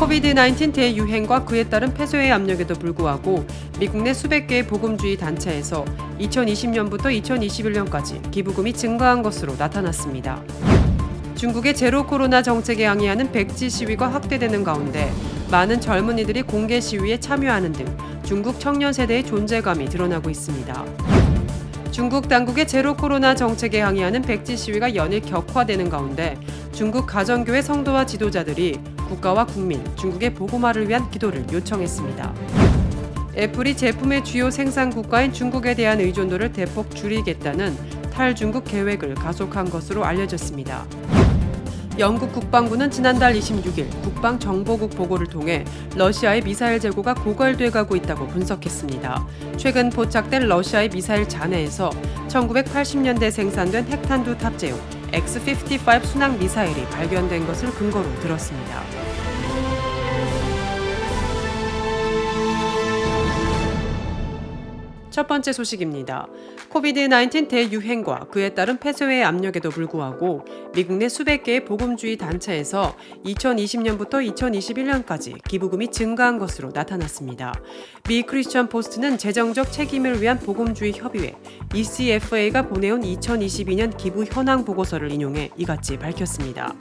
코비드-19 대유행과 그에 따른 폐쇄의 압력에도 불구하고 미국 내 수백 개의 복음주의 단체에서 2020년부터 2021년까지 기부금이 증가한 것으로 나타났습니다. 중국의 제로 코로나 정책에 항의하는 백지 시위가 확대되는 가운데 많은 젊은이들이 공개 시위에 참여하는 등 중국 청년 세대의 존재감이 드러나고 있습니다. 중국 당국의 제로 코로나 정책에 항의하는 백지 시위가 연일 격화되는 가운데 중국 가정교회 성도와 지도자들이 국가와 국민, 중국의 복음화를 위한 기도를 요청했습니다. 애플이 제품의 주요 생산 국가인 중국에 대한 의존도를 대폭 줄이겠다는 탈중국 계획을 가속한 것으로 알려졌습니다. 영국 국방부는 지난달 26일 국방정보국 보고를 통해 러시아의 미사일 재고가 고갈돼 가고 있다고 분석했습니다. 최근 포착된 러시아의 미사일 잔해에서 1980년대 생산된 핵탄두 탑재용 X-55 순항 미사일이 발견된 것을 근거로 들었습니다. 첫 번째 소식입니다. 코비드-19 대유행과 그에 따른 폐쇄의 압력에도 불구하고 미국 내 수백 개의 복음주의 단체에서 2020년부터 2021년까지 기부금이 증가한 것으로 나타났습니다. 미 크리스천 포스트는 재정적 책임을 위한 복음주의 협의회 ECFA가 보내온 2022년 기부 현황 보고서를 인용해 이같이 밝혔습니다.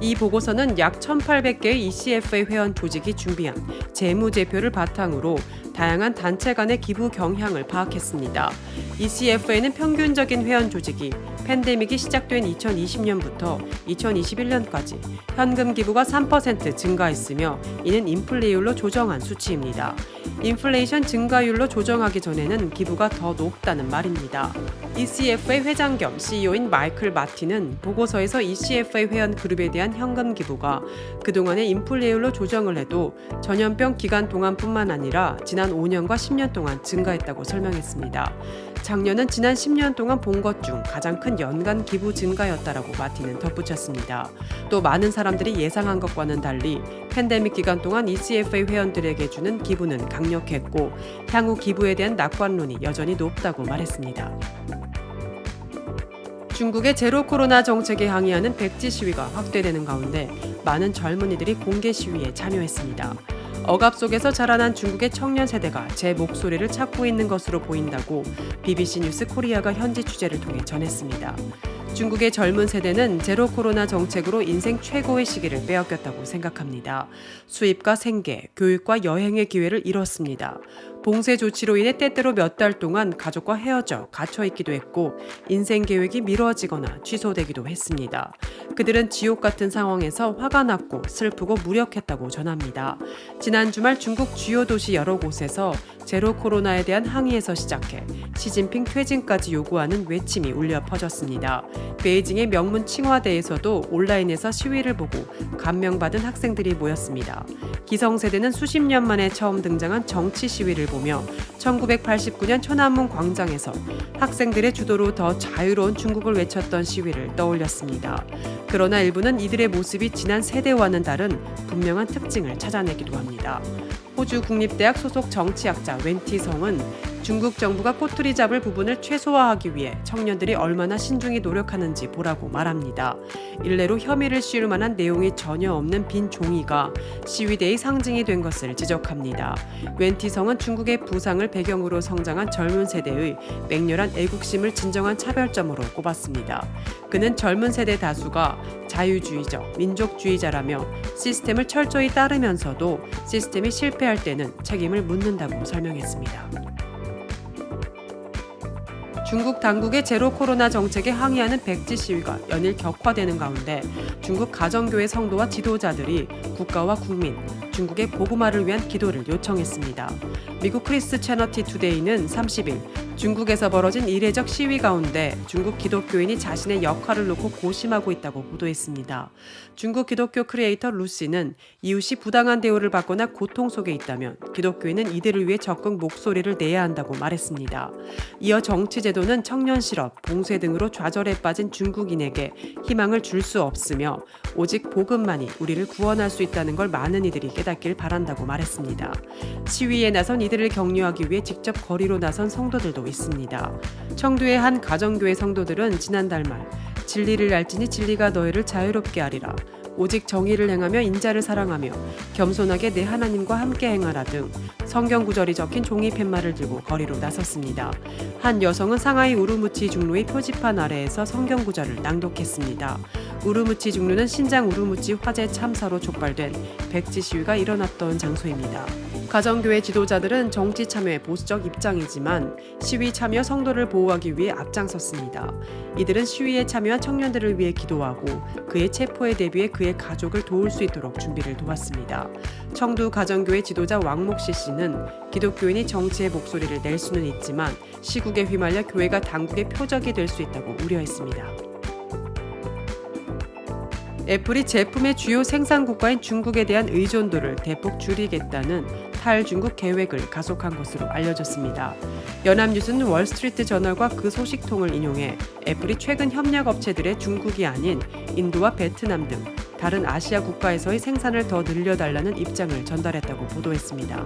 이 보고서는 약 1,800개의 ECFA 회원 조직이 준비한 재무제표를 바탕으로 다양한 단체 간의 기부 경향을 파악했습니다. ECFA는 평균적인 회원 조직이 팬데믹이 시작된 2020년부터 2021년까지 현금 기부가 3% 증가했으며 이는 인플레이율로 조정한 수치입니다. 인플레이션 증가율로 조정하기 전에는 기부가 더 높다는 말입니다. ECFA 회장 겸 CEO인 마이클 마틴은 보고서에서 ECFA 회원 그룹에 대한 현금 기부가 그동안의 인플레이율로 조정을 해도 전염병 기간 동안뿐만 아니라 지난 5년과 10년 동안 증가했다고 설명했습니다. 작년은 지난 10년 동안 본 것 중 가장 큰 연간 기부 증가였다라고 마틴은 덧붙였습니다. 또 많은 사람들이 예상한 것과는 달리 팬데믹 기간 동안 ECFA 회원들에게 주는 기부는 강력했고 향후 기부에 대한 낙관론이 여전히 높다고 말했습니다. 중국의 제로 코로나 정책에 항의하는 백지 시위가 확대되는 가운데 많은 젊은이들이 공개 시위에 참여했습니다. 억압 속에서 자라난 중국의 청년 세대가 제 목소리를 찾고 있는 것으로 보인다고 BBC 뉴스 코리아가 현지 취재를 통해 전했습니다. 중국의 젊은 세대는 제로 코로나 정책으로 인생 최고의 시기를 빼앗겼다고 생각합니다. 수입과 생계, 교육과 여행의 기회를 잃었습니다. 봉쇄 조치로 인해 때때로 몇 달 동안 가족과 헤어져 갇혀 있기도 했고 인생 계획이 미뤄지거나 취소되기도 했습니다. 그들은 지옥 같은 상황에서 화가 났고 슬프고 무력했다고 전합니다. 지난 주말 중국 주요 도시 여러 곳에서 제로 코로나에 대한 항의에서 시작해 시진핑 퇴진까지 요구하는 외침이 울려 퍼졌습니다. 베이징의 명문 칭화대에서도 온라인에서 시위를 보고 감명받은 학생들이 모였습니다. 기성세대는 수십 년 만에 처음 등장한 정치 시위를 보며 1989년 천안문 광장에서 학생들의 주도로 더 자유로운 중국을 외쳤던 시위를 떠올렸습니다. 그러나 일부는 이들의 모습이 지난 세대와는 다른 분명한 특징을 찾아내기도 합니다. 호주 국립대학 소속 정치학자 웬티성은 중국 정부가 꼬투리 잡을 부분을 최소화하기 위해 청년들이 얼마나 신중히 노력하는지 보라고 말합니다. 일례로 혐의를 씌울 만한 내용이 전혀 없는 빈 종이가 시위대의 상징이 된 것을 지적합니다. 웬티성은 중국의 부상을 배경으로 성장한 젊은 세대의 맹렬한 애국심을 진정한 차별점으로 꼽았습니다. 그는 젊은 세대 다수가 자유주의적, 민족주의자라며 시스템을 철저히 따르면서도 시스템이 실패할 때는 책임을 묻는다고 설명했습니다. 중국 당국의 제로 코로나 정책에 항의하는 백지 시위가 연일 격화되는 가운데 중국 가정교회 성도와 지도자들이 국가와 국민, 중국의 복음화를 위한 기도를 요청했습니다. 미국 크리스채너티 투데이는 30일 중국에서 벌어진 이례적 시위 가운데 중국 기독교인이 자신의 역할을 놓고 고심하고 있다고 보도했습니다. 중국 기독교 크리에이터 루시는 이웃이 부당한 대우를 받거나 고통 속에 있다면 기독교인은 이들을 위해 적극 목소리를 내야 한다고 말했습니다. 이어 정치제도는 청년 실업, 봉쇄 등으로 좌절에 빠진 중국인에게 희망을 줄 수 없으며 오직 복음만이 우리를 구원할 수 있다는 걸 많은 이들이 깨닫길 바란다고 말했습니다. 시위에 나선 이들을 격려하기 위해 직접 거리로 나선 성도들도 있습니다. 청두의 한 가정교회 성도들은 지난달 말 진리를 알지니 진리가 너희를 자유롭게 하리라. 오직 정의를 행하며 인자를 사랑하며 겸손하게 내 하나님과 함께 행하라 등 성경 구절이 적힌 종이 팻말을 들고 거리로 나섰습니다. 한 여성은 상하이 우루무치 중루의 표지판 아래에서 성경 구절을 낭독했습니다. 우루무치 중루는 신장 우루무치 화재 참사로 촉발된 백지 시위가 일어났던 장소입니다. 가정교회 지도자들은 정치 참여에 보수적 입장이지만 시위 참여 성도를 보호하기 위해 앞장섰습니다. 이들은 시위에 참여한 청년들을 위해 기도하고 그의 체포에 대비해 그의 가족을 도울 수 있도록 준비를 도왔습니다. 청두 가정교회 지도자 왕목시 씨는 기독교인이 정치의 목소리를 낼 수는 있지만 시국에 휘말려 교회가 당국의 표적이 될 수 있다고 우려했습니다. 애플이 제품의 주요 생산 국가인 중국에 대한 의존도를 대폭 줄이겠다는 탈중국 계획을 가속한 것으로 알려졌습니다. 연합뉴스는 월스트리트 저널과 그 소식통을 인용해 애플이 최근 협력 업체들의 중국이 아닌 인도와 베트남 등 다른 아시아 국가에서의 생산을 더 늘려달라는 입장을 전달했다고 보도했습니다.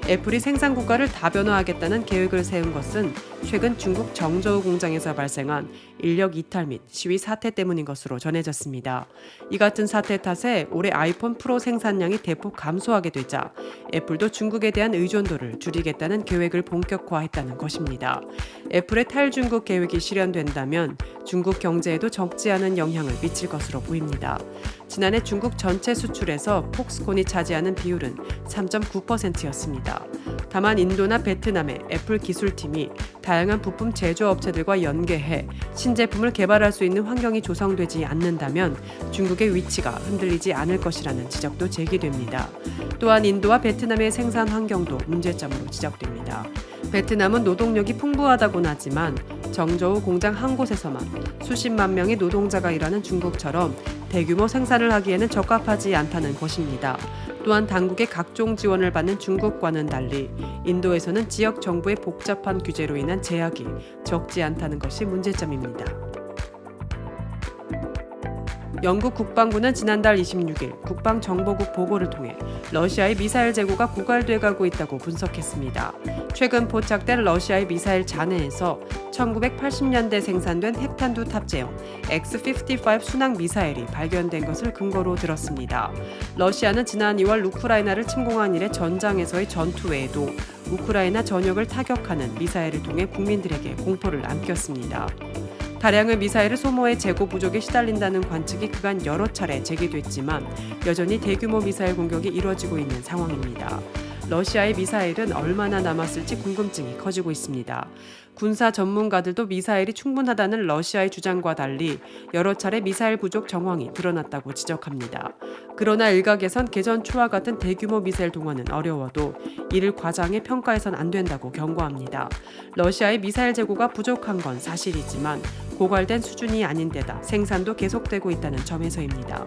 애플이 생산 국가를 다변화하겠다는 계획을 세운 것은 최근 중국 정저우 공장에서 발생한 인력 이탈 및 시위 사태 때문인 것으로 전해졌습니다. 이 같은 사태 탓에 올해 아이폰 프로 생산량이 대폭 감소하게 되자 애플도 중국에 대한 의존도를 줄이겠다는 계획을 본격화했다는 것입니다. 애플의 탈중국 계획이 실현된다면 중국 경제에도 적지 않은 영향을 미칠 것으로 보입니다. 지난해 중국 전체 수출에서 폭스콘이 차지하는 비율은 3.9%였습니다. 다만 인도나 베트남의 애플 기술팀이 다양한 부품 제조업체들과 연계해 신제품을 개발할 수 있는 환경이 조성되지 않는다면 중국의 위치가 흔들리지 않을 것이라는 지적도 제기됩니다. 또한 인도와 베트남의 생산 환경도 문제점으로 지적됩니다. 베트남은 노동력이 풍부하다고는 하지만 정저우 공장 한 곳에서만 수십만 명의 노동자가 일하는 중국처럼 대규모 생산을 하기에는 적합하지 않다는 것입니다. 또한 당국의 각종 지원을 받는 중국과는 달리 인도에서는 지역 정부의 복잡한 규제로 인한 제약이 적지 않다는 것이 문제점입니다. 영국 국방부는 지난달 26일 국방정보국 보고를 통해 러시아의 미사일 재고가 고갈돼 가고 있다고 분석했습니다. 최근 포착된 러시아의 미사일 잔해에서 1980년대 생산된 핵탄두 탑재형 X-55 순항 미사일이 발견된 것을 근거로 들었습니다. 러시아는 지난 2월 우크라이나를 침공한 이래 전장에서의 전투 외에도 우크라이나 전역을 타격하는 미사일을 통해 국민들에게 공포를 안겼습니다. 다량의 미사일을 소모해 재고 부족에 시달린다는 관측이 그간 여러 차례 제기됐지만 여전히 대규모 미사일 공격이 이뤄지고 있는 상황입니다. 러시아의 미사일은 얼마나 남았을지 궁금증이 커지고 있습니다. 군사 전문가들도 미사일이 충분하다는 러시아의 주장과 달리 여러 차례 미사일 부족 정황이 드러났다고 지적합니다. 그러나 일각에선 개전 초와 같은 대규모 미사일 동원은 어려워도 이를 과장해 평가해선 안 된다고 경고합니다. 러시아의 미사일 재고가 부족한 건 사실이지만 고갈된 수준이 아닌 데다 생산도 계속되고 있다는 점에서입니다.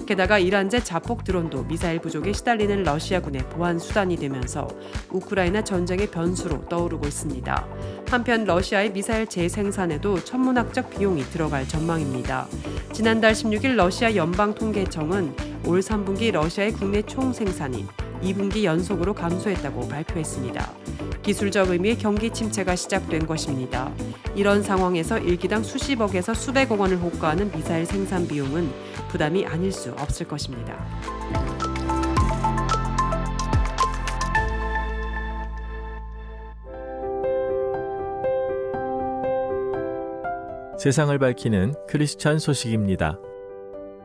게다가 이란제 자폭 드론도 미사일 부족에 시달리는 러시아군의 보안 수단이 되면서 우크라이나 전쟁의 변수로 떠오르고 있습니다. 한편 러시아의 미사일 재생산에도 천문학적 비용이 들어갈 전망입니다. 지난달 16일 러시아 연방통계청은 올 3분기 러시아의 국내 총생산이 2분기 연속으로 감소했다고 발표했습니다. 기술적 의미의 경기 침체가 시작된 것입니다. 이런 상황에서 일기당 수십억에서 수백억 원을 호가하는 미사일 생산 비용은 부담이 아닐 수 없을 것입니다. 세상을 밝히는 크리스천 소식입니다.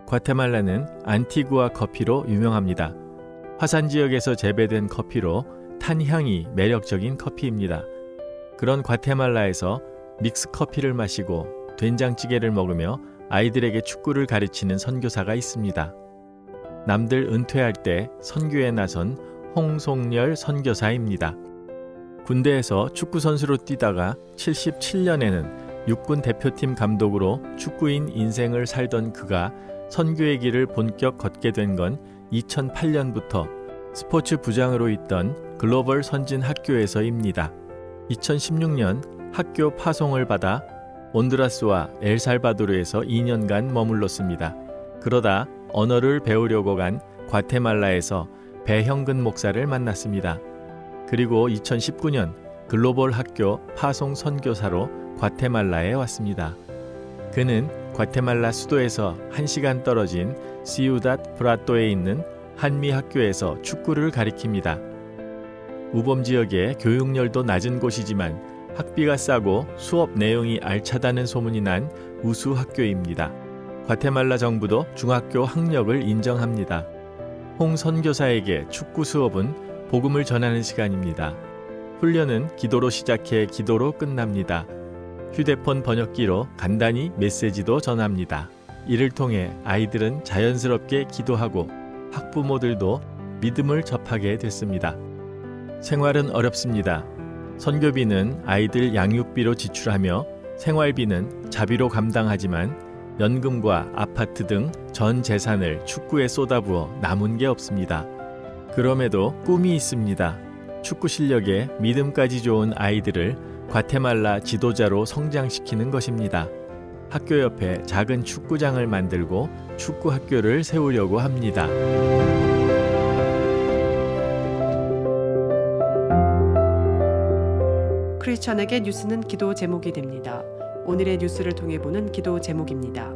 과테말라는 안티구아 커피로 유명합니다. 화산 지역에서 재배된 커피로 탄향이 매력적인 커피입니다. 그런 과테말라에서 믹스 커피를 마시고 된장찌개를 먹으며 아이들에게 축구를 가르치는 선교사가 있습니다. 남들 은퇴할 때 선교에 나선 홍송열 선교사입니다. 군대에서 축구 선수로 뛰다가 77년에는 육군 대표팀 감독으로 축구인 인생을 살던 그가 선교의 길을 본격 걷게 된 건 2008년부터 스포츠 부장으로 있던 글로벌 선진 학교에서입니다. 2016년 학교 파송을 받아 온두라스와 엘살바도르에서 2년간 머물렀습니다. 그러다 언어를 배우려고 간 과테말라에서 배형근 목사를 만났습니다. 그리고 2019년 글로벌 학교 파송 선교사로 과테말라에 왔습니다. 그는 과테말라 수도에서 1시간 떨어진 시우닷 브라또에 있는 한미 학교에서 축구를 가리킵니다. 우범 지역의 교육열도 낮은 곳이지만 학비가 싸고 수업 내용이 알차다는 소문이 난 우수 학교입니다. 과테말라 정부도 중학교 학력을 인정합니다. 홍 선교사에게 축구 수업은 복음을 전하는 시간입니다. 훈련은 기도로 시작해 기도로 끝납니다. 휴대폰 번역기로 간단히 메시지도 전합니다. 이를 통해 아이들은 자연스럽게 기도하고 학부모들도 믿음을 접하게 됐습니다. 생활은 어렵습니다. 선교비는 아이들 양육비로 지출하며 생활비는 자비로 감당하지만 연금과 아파트 등 전 재산을 축구에 쏟아부어 남은 게 없습니다. 그럼에도 꿈이 있습니다. 축구 실력에 믿음까지 좋은 아이들을 과테말라 지도자로 성장시키는 것입니다. 학교 옆에 작은 축구장을 만들고 축구 학교를 세우려고 합니다. 크리스천에게 뉴스는 기도 제목이 됩니다. 오늘의 뉴스를 통해 보는 기도 제목입니다.